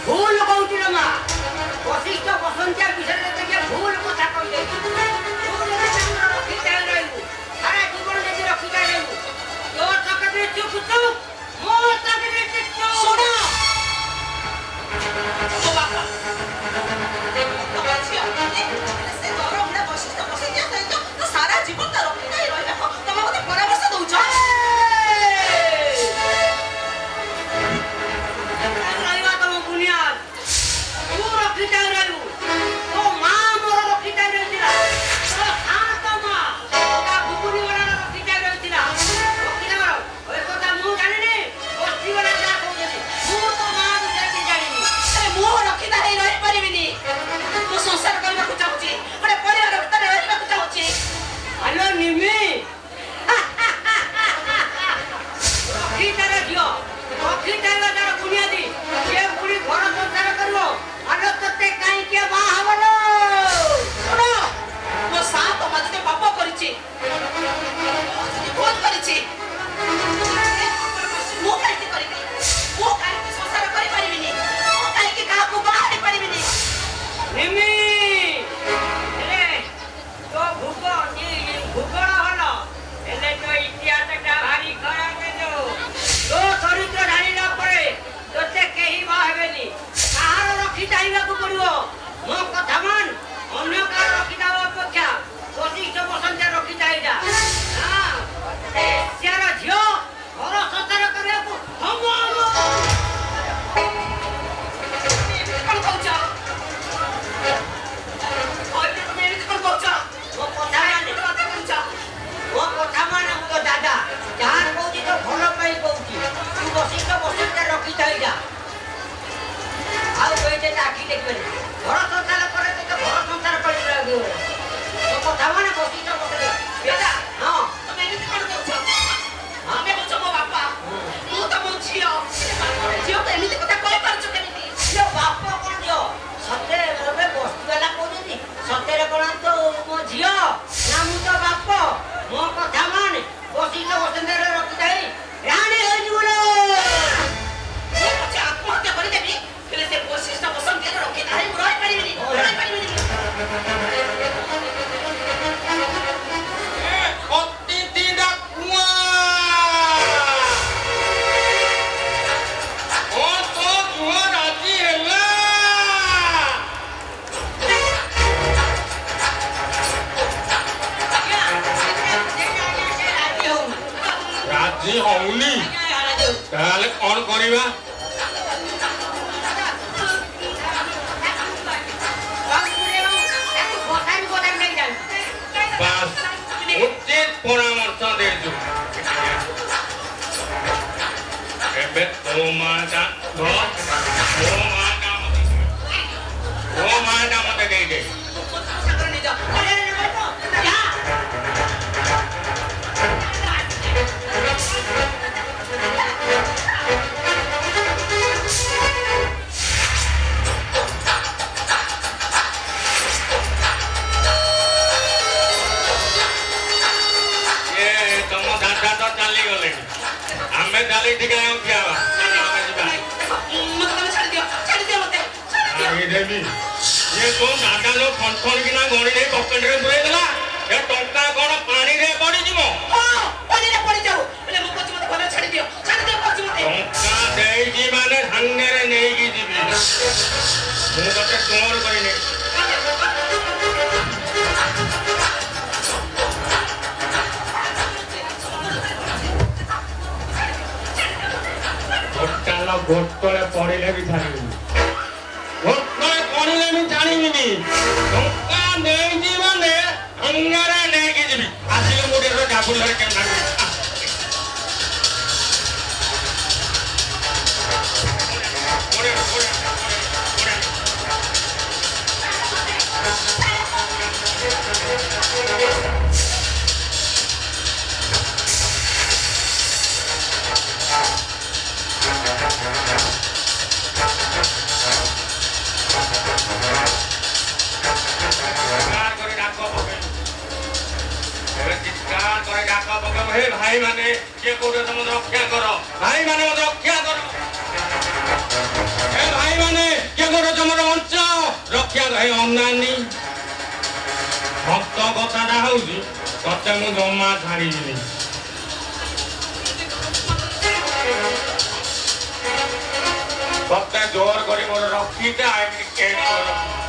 ভুল কହୁଛି ରେ ମା ବଶିଷ୍ଠ ବସନ୍ତିଆ ବିଷୟରେ ଟିକେ ଭୁଲ କଥା କହିଲେ ରଖିଥାଏ ରହିବୁ ସାରା ଜୀବନ ଯଦି ରଖିଥାଏ ରହିବୁ ତୋ ଚାକିରି ଚୁପ୍ ଚୁପ୍ ମୋ ଚାକିରି ଚୁପ୍ ଶୁଣ ସାରା ଜୀବନ ତ ରଖିଥାଏ ରହିବାକୁ ତମେ ମତେ ପରାମର୍ଶ ଦଉଛ ରହିବା ତମ ବୁନିୟାଦ ତୁ ରଖିଥାଏ ରହିବୁ ତୋ ମା ମୋର ରଖିଥାଏ ରହିଥିଲା ତୋ ଶାନ୍ତ ମା ତା ବୁବୁନି ବାଲା ରଖିଥାଏ ରହିଥିଲା ରଖିଥାଏ ଏ କଥା ମୁଁ ଜାଣିନି ବସ୍ତି ବାଲା ଯାହା କହୁଛନ୍ତି ମୁଁ ତୋ ମା ବିଷୟରେ ଜାଣିନି ମୁଁ ରଖିତା ହେଇ ରହିପାରିବିନି ମୁଁ ସଂସାର କରିବାକୁ ଚାହୁଁଛି ଗୋଟେ ପରିବାର ଭିତରେ ରହିବାକୁ ଚାହୁଁଛି ହ୍ୟାଲୋ ନିମି ରଖିଥାଏ ଝିଅ ରଖିଥାଏ ଯାର ବୁନିୟାଦି ସେ ପୁଣି ଘର ସଂସାର କରିବ ଆଲୋ ତତେ କାହିଁକି ବାହା ହବଲୋ ଶୁଣ ମୋ ସାତ ମଝିରେ ପାପ କରିଛି ବହୁତ କରିଛି ମୁଁ କାହିଁକି କରିବି ମୁଁ କାହିଁକି ସଂସାର କରିପାରିବିନି ମୁଁ କାହିଁକି କାହାକୁ ବାହା ହେଇପାରିବିନି ନିମି ହେଲେ ତୋ ଭୂଗୋଳ ଭଲ ହେଲେ ତୋ ଇତିହାସଟା ଭାରି ଖରାପ ତୋ ଚରିତ୍ର ଜାଣିଲା ପରେ ତୋତେ କେହି ବାହା ହେବେନି କାହାର ରଖି ଚାହିଁବାକୁ ପଡିବ ମୋ କଥା ମାନ ଅନ୍ୟ କାହାର ରଖିଦେବା ଅପେକ୍ଷା ବଶିଷ୍ଠ ବସନ୍ତିଆ ରଖି ଚାହିଁଟା ଏସିଆର ଝିଅ ଘର ସଂସାର କରିବାକୁ ହବ କଣ କହୁଛ ତମେ କଣ କହୁଛ ମୋ କଥା ମାନେ କଥା କହୁଛ ମୋ କଥା ମାନେ ମୁଁ ତ ଦାଦା ଯାହା କହୁଛି ତ ଭଲ ପାଇଁ କହୁଛି ତୁ ବଶିଷ୍ଠ ବସନ୍ତିଆ ରଖି ଚାହିଁଟା ଆଉ କହିଲେ ଆଖି ଦେଖିବେନି ଘର ସଂସାର କଲେ ତୋତେ ଘର ସଂସାର କରିକି ଲାଗିବ ମୋ କଥା ମାନେ ବଶିଷ୍ଠ ବସନ୍ତିଆ ଦାଦା ହଁ ତମେ ଏମିତି କଣ କହୁଛ ତମେ କହୁଛ ମୋ ବାପା ମୁଁ ତମ ଝିଅ ଝିଅ ତ ଏମିତି କଥା କହିପାରୁଛ କେମିତି ଝିଅ ବାପ କଣ ଝିଅ ସତରେ ଏବେ ବସ୍ତି ବାଲା କହୁଛନ୍ତି ସତରେ କଣ ତ ମୋ ଝିଅ ନା ମୁଁ ତ ବାପ ମୋ କଥା ମାନେ ବଶିଷ୍ଠ ବସନ୍ତିଆରେ ରଖିଥାଏ ରାଣୀ ହେଇଯିବ ଲୋ ମୁଁ ପଛେ ଆତ୍ମହତ୍ୟା କରିଦେବି ହେଲେ ସେ ବଶିଷ୍ଠ ବସନ୍ତିଆରେ ରଖିଥାଏ ମୁଁ ରହିପାରିବିନି ଅତିଥି ଡାକୁଆ ଓ ତୋ ଝୁଅ ରାଜି ହେଲା ରାଜି ହଉନି ତାହେଲେ କଣ କରିବା ବାସ୍ ଉଚିତ ପରାମର୍ଶ ଦେଇଛୁ ଏବେ ତୋ ମାଟା ମତେ ଦେଇଦେ ତମ ଦାଦା ତ ଚାଲିଗଲେଣି ଆମେ ଚାଲି ଟିକେ ଠିଆ ହବା ଦେବି ଇଏ ତୋ ଦାଦା ଯୋଉ ଫଣ୍ଟନ କିନା ଗଣି ନେଇ ପକେଟରେ ପୁରେଇ ଦେଲା ଏ ଟଙ୍କା କଣ ପାଣିରେ ପଡିଯିବ ଟଙ୍କା ଦେଇଛି ମାନେ ସାଙ୍ଗରେ ନେଇକି ଯିବି ମୁଁ ତତେ ଚୋର କରିନି ଗୋଟରେ ପଡ଼ିଲେ ବି ଛାଣିବିନି ଗୋଟରେ ପଡ଼ିଲେ ବି ଛାଣିବିନି ଟଙ୍କା ନେଇଛି ମାନେ ଅଙ୍ଗରେ ନେଇକି ଯିବି ଆସିଲେ ମୁଁ ଟିକେ ଡାବୁଲରେ କେମିତି भाई माने ये कोटे तुम रक्षा करो भाई माने ନାନୀ ସତ କଥାଟା ହଉଛି ତତେ ମୁଁ ଜମା ଛାଡ଼ିବିନି। ତତେ ଜୋର କରି ମୋର ରଖିଟା କେଟ୍ କର